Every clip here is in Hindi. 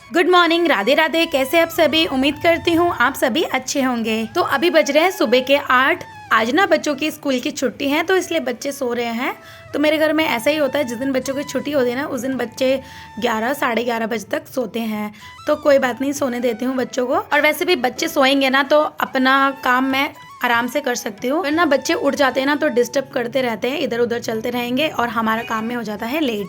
Good morning, Radhe Radhe. कैसे आप सभी? उम्मीद करती हूँ आप सभी अच्छे होंगे। तो अभी बज रहे हैं सुबह के 8। आज ना बच्चों की स्कूल की छुट्टी है तो इसलिए बच्चे सो रहे हैं। तो मेरे घर में ऐसा ही होता है, जिस दिन बच्चों की छुट्टी होती है ना उस दिन बच्चे 11 साढ़े 11 बजे तक सोते हैं। तो कोई बात नहीं, सोने देती हूँ बच्चों को। और वैसे भी बच्चे सोएंगे ना तो अपना काम मैं आराम से कर सकती हूँ, वरना बच्चे उठ जाते हैं ना तो डिस्टर्ब करते रहते हैं, इधर उधर चलते रहेंगे और हमारा काम में हो जाता है लेट।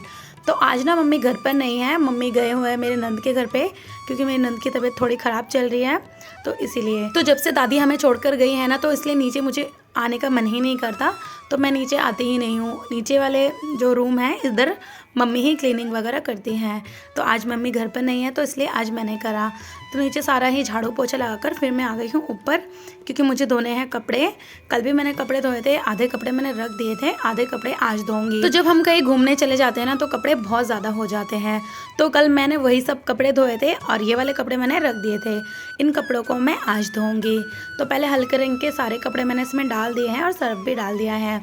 तो आज ना मम्मी घर पर नहीं है, मम्मी गए हुए हैं मेरे नंद के घर पे, क्योंकि मेरी नंद की तबीयत थोड़ी ख़राब चल रही है। तो इसीलिए तो जब से दादी हमें छोड़कर गई है ना तो इसलिए नीचे मुझे आने का मन ही नहीं करता, तो मैं नीचे आती ही नहीं हूँ। नीचे वाले जो रूम है इधर मम्मी ही क्लीनिंग वगैरह करती हैं। तो आज मम्मी घर पर नहीं है तो इसलिए आज मैंने करा। तो नीचे सारा ही झाड़ू पोछा लगाकर फिर मैं आ गई हूँ ऊपर, क्योंकि मुझे धोने हैं कपड़े। कल भी मैंने कपड़े धोए थे, आधे कपड़े मैंने रख दिए थे, आधे कपड़े आज धोऊंगी। तो जब हम कहीं घूमने चले जाते हैं ना तो कपड़े बहुत ज़्यादा हो जाते हैं। तो कल मैंने वही सब कपड़े धोए थे और ये वाले कपड़े मैंने रख दिए थे। इन कपड़ों को मैं आज धोऊंगी। तो पहले हल्के रंग के सारे कपड़े मैंने इसमें डाल दिए हैं और सर्फ भी डाल दिया है।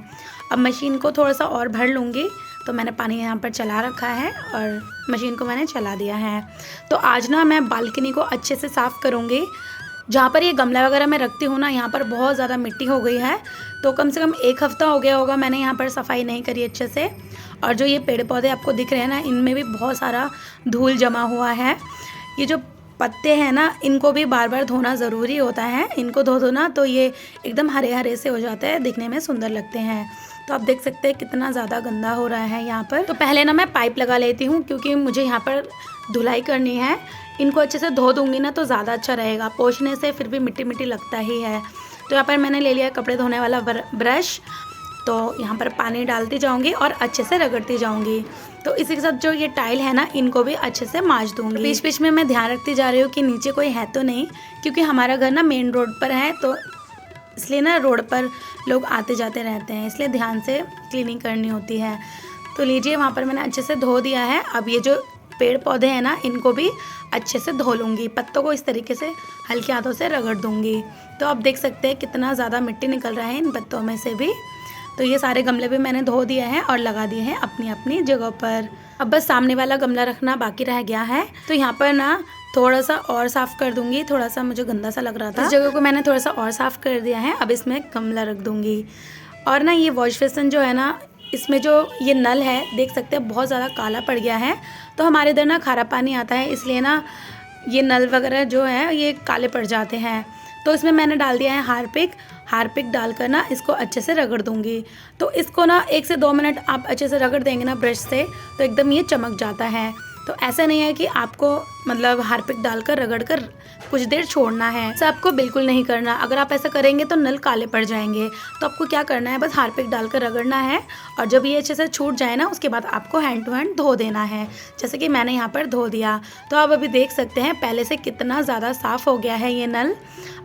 अब मशीन को थोड़ा सा और भर लूँगी। तो मैंने पानी यहाँ पर चला रखा है और मशीन को मैंने चला दिया है। तो आज ना मैं बालकनी को अच्छे से साफ़ करूँगी। जहाँ पर ये गमला वगैरह मैं रखती हूँ ना, यहाँ पर बहुत ज़्यादा मिट्टी हो गई है। तो कम से कम 1 हफ़्ता हो गया होगा मैंने यहाँ पर सफाई नहीं करी अच्छे से। और जो ये पेड़ पौधे आपको दिख रहे हैं ना, इनमें भी बहुत सारा धूल जमा हुआ है। ये जो पत्ते हैं ना, इनको भी बार बार धोना ज़रूरी होता है। इनको धो दो ना तो ये एकदम हरे हरे से हो जाते हैं, दिखने में सुंदर लगते हैं। तो आप देख सकते हैं कितना ज़्यादा गंदा हो रहा है यहाँ पर। तो पहले ना मैं पाइप लगा लेती हूँ, क्योंकि मुझे यहाँ पर धुलाई करनी है। इनको अच्छे से धो दूँगी ना तो ज़्यादा अच्छा रहेगा। पोंछने से फिर भी मिट्टी मिट्टी लगता ही है। तो यहाँ पर मैंने ले लिया कपड़े धोने वाला ब्रश। तो यहाँ पर पानी डालती जाऊँगी और अच्छे से रगड़ती जाऊँगी। तो इसी के साथ जो ये टाइल है ना, इनको भी अच्छे से मांज दूँगी। बीच बीच में मैं ध्यान रखती जा रही हूँ कि नीचे कोई है तो नहीं, क्योंकि हमारा घर ना मेन रोड पर है, तो इसलिए ना रोड पर लोग आते जाते रहते हैं, इसलिए ध्यान से क्लीनिंग करनी होती है। तो लीजिए, वहाँ पर मैंने अच्छे से धो दिया है। अब ये जो पेड़ पौधे हैं ना, इनको भी अच्छे से धो लूँगी। पत्तों को इस तरीके से हल्के हाथों से रगड़ दूँगी। तो आप देख सकते हैं कितना ज़्यादा मिट्टी निकल रहा है इन पत्तों में से भी। तो ये सारे गमले भी मैंने धो दिए हैं और लगा दिए हैं अपनी अपनी जगह पर। अब बस सामने वाला गमला रखना बाकी रह गया है। तो यहाँ पर ना थोड़ा सा और साफ़ कर दूंगी। थोड़ा सा मुझे गंदा सा लग रहा था, इस जगह को मैंने थोड़ा सा और साफ़ कर दिया है। अब इसमें गमला रख दूंगी। और ना ये वॉश बेसिन जो है ना, इसमें जो ये नल है देख सकते हैं बहुत ज़्यादा काला पड़ गया है। तो हमारे इधर ना खारा पानी आता है, इसलिए ना ये नल वगैरह जो है ये काले पड़ जाते हैं। तो इसमें मैंने डाल दिया है हारपिक डालकर ना इसको अच्छे से रगड़ दूंगी। तो इसको ना 1 से 2 मिनट आप अच्छे से रगड़ देंगे ना ब्रश से, तो एकदम ये चमक जाता है। तो ऐसा नहीं है कि आपको मतलब हारपिक डालकर रगड़कर कुछ देर छोड़ना है, ऐसा आपको बिल्कुल नहीं करना। अगर आप ऐसा करेंगे तो नल काले पड़ जाएंगे। तो आपको क्या करना है, बस हारपिक डालकर रगड़ना है और जब ये अच्छे से छूट जाए ना, उसके बाद आपको हैंड टू हैंड धो देना है, जैसे कि मैंने यहाँ पर धो दिया। तो आप अभी देख सकते हैं पहले से कितना ज़्यादा साफ़ हो गया है ये नल।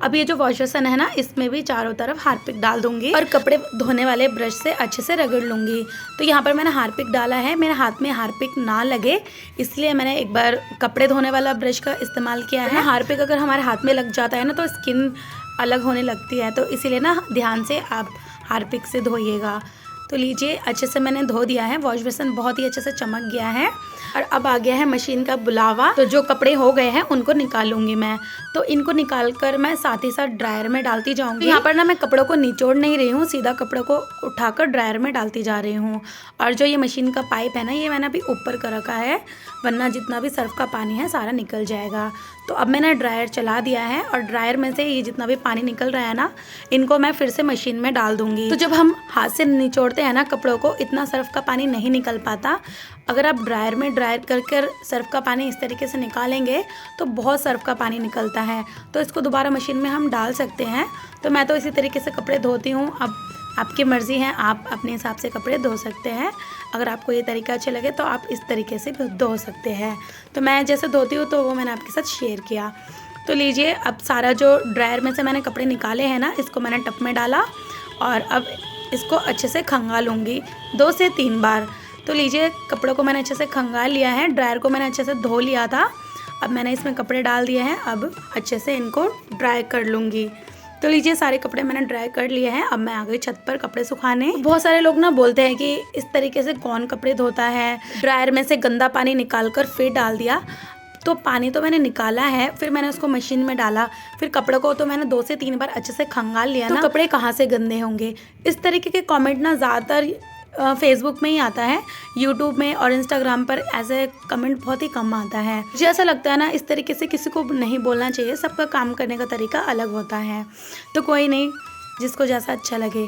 अब ये जो वॉश बेसिन है ना, इसमें भी चारों तरफ हारपिक डाल दूंगी और कपड़े धोने वाले ब्रश से अच्छे से रगड़ लूँगी। तो यहाँ पर मैंने हारपिक डाला है, मेरे हाथ में हारपिक ना लगे इसलिए मैंने एक बार कपड़े धोने वाला ब्रश का इस्तेमाल किया है। हारपिक अगर हमारे हाथ में लग जाता है ना तो स्किन अलग होने लगती है, तो इसीलिए ना ध्यान से आप हारपिक से धोइएगा। तो लीजिए, अच्छे से मैंने धो दिया है। वॉश बेसिन बहुत ही अच्छे से चमक गया है और अब आ गया है मशीन का बुलावा। तो जो कपड़े हो गए हैं उनको निकालूंगी मैं। तो इनको निकाल कर मैं साथ ही साथ ड्रायर में डालती जाऊंगी। यहाँ पर ना मैं कपड़ों को निचोड़ नहीं रही हूँ, सीधा कपड़ों को उठाकर ड्रायर में डालती जा रही हूँ। और जो ये मशीन का पाइप है ना, ये मैंने अभी ऊपर कर रखा है, वरना जितना भी सर्फ का पानी है सारा निकल जाएगा। तो अब मैंने ड्रायर चला दिया है और ड्रायर में से ये जितना भी पानी निकल रहा है ना, इनको मैं फिर से मशीन में डाल दूंगी। तो जब हम हाथ से निचोड़ते हैं ना कपड़ों को, इतना सर्फ का पानी नहीं निकल पाता। अगर आप ड्रायर में ड्रायर कर सर्फ का पानी इस तरीके से निकालेंगे तो बहुत सर्फ का पानी निकलता है। तो इसको दोबारा मशीन में हम डाल सकते हैं। तो मैं तो इसी तरीके से कपड़े धोती हूँ। अब आपकी मर्ज़ी है, आप अपने हिसाब से कपड़े धो सकते हैं। अगर आपको ये तरीका अच्छा लगे तो आप इस तरीके से भी धो सकते हैं। तो मैं जैसे धोती हूँ तो वो मैंने आपके साथ शेयर किया। तो लीजिए, अब सारा जो ड्रायर में से मैंने कपड़े निकाले हैं ना, इसको मैंने टब में डाला और अब इसको अच्छे से खंगाल लूँगी 2 से 3 बार। तो लीजिए, कपड़ों को मैंने अच्छे से खंगाल लिया है, ड्रायर को मैंने अच्छे से धो लिया था। अब मैंने इसमें कपड़े डाल दिए हैं, अब अच्छे से इनको ड्राई कर लूँगी। तो लीजिए, सारे कपड़े मैंने ड्राई कर लिए हैं। अब मैं आ गई छत पर कपड़े सुखाने। बहुत सारे लोग ना बोलते हैं कि इस तरीके से कौन कपड़े धोता है, ड्रायर में से गंदा पानी निकाल कर फिर डाल दिया। तो पानी तो मैंने निकाला है, फिर मैंने उसको मशीन में डाला, फिर कपड़ों को तो मैंने 2 से 3 बार अच्छे से खंगाल लिया ना। तो कपड़े कहाँ से गंदे होंगे। इस तरीके के कमेंट ना ज़्यादातर फेसबुक में ही आता है, यूट्यूब में और इंस्टाग्राम पर ऐसे कमेंट बहुत ही कम आता है। मुझे ऐसा लगता है ना, इस तरीके से किसी को नहीं बोलना चाहिए, सबका काम करने का तरीका अलग होता है। तो कोई नहीं, जिसको जैसा अच्छा लगे।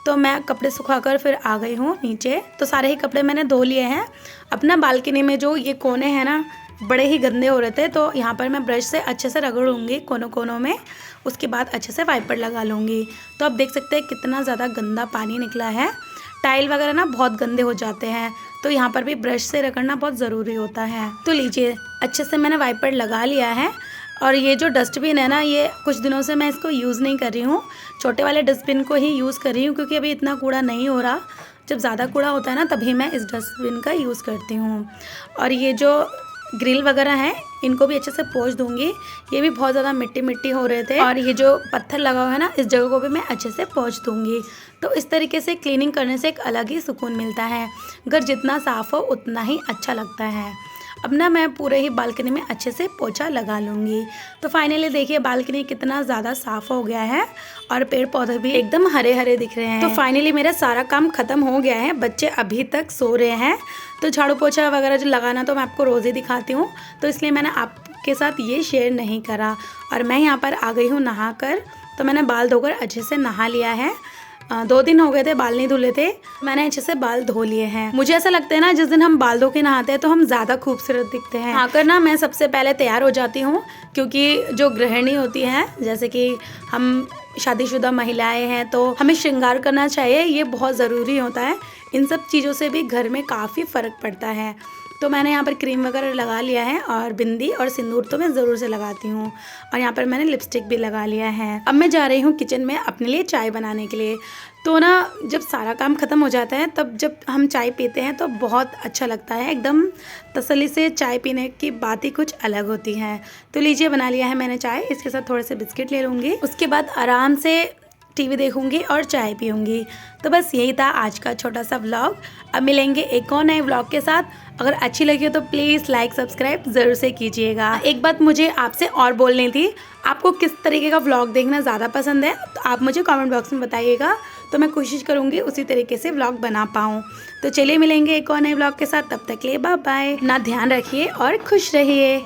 तो मैं कपड़े सुखाकर फिर आ गई हूँ नीचे। तो सारे ही कपड़े मैंने धो लिए हैं। अपना बालकनी में जो ये कोने हैं ना, बड़े ही गंदे हो रहे थे, तो यहाँ पर मैं ब्रश से अच्छे से रगड़ूंगी कोनों कोनों में, उसके बाद अच्छे से वाइपर लगा लूँगी। तो आप देख सकते हैं कितना ज़्यादा गंदा पानी निकला है। टाइल वगैरह ना बहुत गंदे हो जाते हैं, तो यहाँ पर भी ब्रश से रगड़ना बहुत ज़रूरी होता है। तो लीजिए, अच्छे से मैंने वाइपर लगा लिया है। और ये जो डस्टबिन है ना, ये कुछ दिनों से मैं इसको यूज़ नहीं कर रही हूँ, छोटे वाले डस्टबिन को ही यूज़ कर रही हूँ, क्योंकि अभी इतना कूड़ा नहीं हो रहा। जब ज़्यादा कूड़ा होता है ना, तभी मैं इस डस्टबिन का यूज़ करती हूँ। और ये जो ग्रिल वगैरह है, इनको भी अच्छे से पोंछ दूंगी। ये भी बहुत ज़्यादा मिट्टी मिट्टी हो रहे थे, और ये जो पत्थर लगा हुआ है ना, इस जगह को भी मैं अच्छे से पोंछ दूंगी। तो इस तरीके से क्लीनिंग करने से एक अलग ही सुकून मिलता है। घर जितना साफ़ हो उतना ही अच्छा लगता है। अब ना मैं पूरे ही बालकनी में अच्छे से पोछा लगा लूँगी। तो फाइनली देखिए, बालकनी कितना ज़्यादा साफ़ हो गया है और पेड़ पौधे भी एकदम हरे हरे दिख रहे हैं। तो फाइनली मेरा सारा काम ख़त्म हो गया है। बच्चे अभी तक सो रहे हैं, तो झाड़ू पोछा वगैरह जो लगाना तो मैं आपको रोज़ ही दिखाती हूँ, तो इसलिए मैंने आपके साथ ये शेयर नहीं करा। और मैं यहाँ पर आ गई हूँ नहा कर। तो मैंने बाल धोकर अच्छे से नहा लिया है। 2 दिन हो गए थे बाल नहीं धुले थे, मैंने अच्छे से बाल धो लिए हैं। मुझे ऐसा लगता है ना, जिस दिन हम बाल धो के नहाते हैं तो हम ज़्यादा खूबसूरत दिखते हैं। नहाकर ना मैं सबसे पहले तैयार हो जाती हूँ, क्योंकि जो गृहिणी होती हैं, जैसे कि हम शादीशुदा महिलाएं हैं, तो हमें श्रृंगार करना चाहिए, ये बहुत ज़रूरी होता है। इन सब चीज़ों से भी घर में काफ़ी फ़र्क पड़ता है। तो मैंने यहाँ पर क्रीम वगैरह लगा लिया है, और बिंदी और सिंदूर तो मैं ज़रूर से लगाती हूँ। और यहाँ पर मैंने लिपस्टिक भी लगा लिया है। अब मैं जा रही हूँ किचन में अपने लिए चाय बनाने के लिए। तो ना, जब सारा काम ख़त्म हो जाता है, तब जब हम चाय पीते हैं तो बहुत अच्छा लगता है। एकदम तसल्ली से चाय पीने की बात ही कुछ अलग होती है। तो लीजिए, बना लिया है मैंने चाय। इसके साथ थोड़े से बिस्किट ले लूँगी, उसके बाद आराम से टीवी देखूंगी और चाय पीऊंगी। तो बस यही था आज का छोटा सा व्लॉग। अब मिलेंगे एक और नए व्लॉग के साथ। अगर अच्छी लगी हो तो प्लीज़ लाइक सब्सक्राइब ज़रूर से कीजिएगा। एक बात मुझे आपसे और बोलनी थी, आपको किस तरीके का व्लॉग देखना ज़्यादा पसंद है, तो आप मुझे कमेंट बॉक्स में बताइएगा, तो मैं कोशिश करूँगी उसी तरीके से व्लॉग बना पाऊँ। तो चलिए, मिलेंगे एक और नए व्लॉग के साथ। तब तक के लिए बाय बाय। अपना ध्यान रखिए और खुश रहिए।